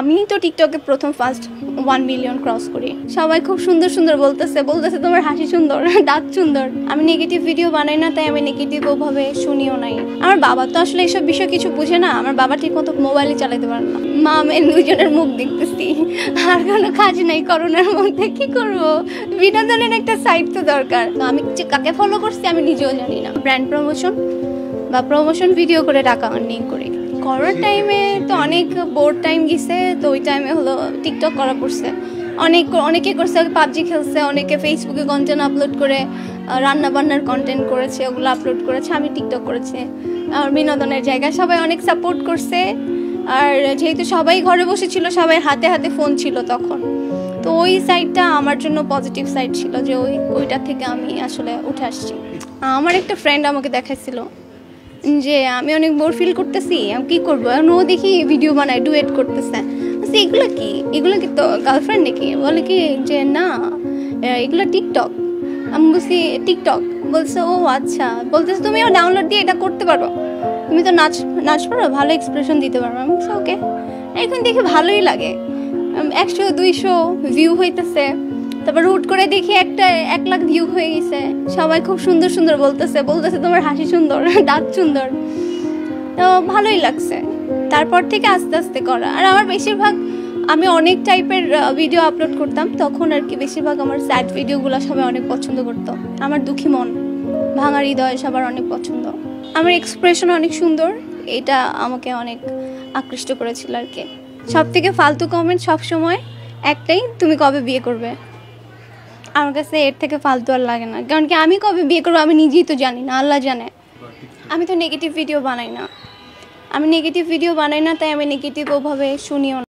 আমি তো টিকটকে প্রথম ফার্স্ট 1 মিলিয়ন ক্রস করি। সবাই খুব সুন্দর সুন্দর বলতেছে তোমার হাসি সুন্দর, দাঁত সুন্দর। আমি নেগেটিভ ভিডিও বানাই না, তাই আমি নেগেটিভ ওভাবে শুনিও নাই। আমার বাবা তো আসলে এসব বিষয় কিছু বুঝে না। আমার বাবা ঠিক মতো মোবাইলই চালাতে পারে না। মা মেয়ে দুজনের মুখ দেখতেছি, আর কোনো কাজ নাই করোনার মধ্যে। কি করবো, বিনোদনের একটা সাইড তো দরকার। তো আমি কাকে ফলো করছি আমি নিজেও জানি না। ব্র্যান্ড প্রমোশন বা প্রমোশন ভিডিও করে টাকা আর্নিং করি। করোনার টাইমে তো অনেক বোর্ড টাইম গেছে, তো ওই টাইমে হলো টিকটক করা পড়ছে। অনেকে করছে পাবজি খেলছে, অনেকে ফেসবুকে কন্টেন্ট আপলোড করে রান্না বান্নার কন্টেন্ট করেছে, ওগুলো আপলোড করেছে। আমি টিকটক করেছি। আর বিনোদনের জায়গায় সবাই অনেক সাপোর্ট করছে। আর যেহেতু সবাই ঘরে বসেছিল, সবাই হাতে হাতে ফোন ছিল তখন, তো ওই সাইডটা আমার জন্য পজিটিভ সাইড ছিল, যে ওইটা থেকে আমি আসলে উঠে আসছি। আমার একটা ফ্রেন্ড আমাকে দেখাচ্ছিল যে আমি অনেক বোর ফিল করতেছি, আমি কী করবো। এখন ও দেখি ভিডিও বানায়, ডুয়েট করতেছে। এগুলো কি তো গার্লফ্রেন্ড নাকি? বলে কি যে না, এগুলো টিকটক। আমি বলছি টিকটক? বলছে ও আচ্ছা। বলতেছে তুমিও ডাউনলোড দিয়ে এটা করতে পারো, তুমি তো নাচ পারো, ভালো এক্সপ্রেশন দিতে পারো। আমি বলছি ওকে। এখন দেখি ভালোই লাগে, 100-200 ভিউ হইতেছে। তারপর রুট করে দেখি 1 লাখ ভিউ হয়ে গেছে। সবাই খুব সুন্দর সুন্দর বলতেছে তোমার হাসি সুন্দর, দাঁত সুন্দর। তো ভালোই লাগছে। তারপর থেকে আস্তে আস্তে করা। আর আমার বেশিরভাগ, আমি অনেক টাইপের ভিডিও আপলোড করতাম তখন আর কি। বেশিরভাগ আমার স্যাড ভিডিওগুলো সবাই অনেক পছন্দ করতো। আমার দুঃখী মন, ভাঙা হৃদয় সবার অনেক পছন্দ। আমার এক্সপ্রেশন অনেক সুন্দর, এটা আমাকে অনেক আকৃষ্ট করেছিল আর কি। সব থেকে ফালতু কমেন্ট সবসময় একটাই, তুমি কবে বিয়ে করবে। আমার কাছে এর থেকে ফালতু আর লাগে না, কারণ কি আমি কবে বিয়ে করবো আমি নিজেই তো জানি না, আল্লাহ জানে। আমি তো নেগেটিভ ভিডিও বানাই না, তাই আমি নেগেটিভ ওভাবে শুনিও না।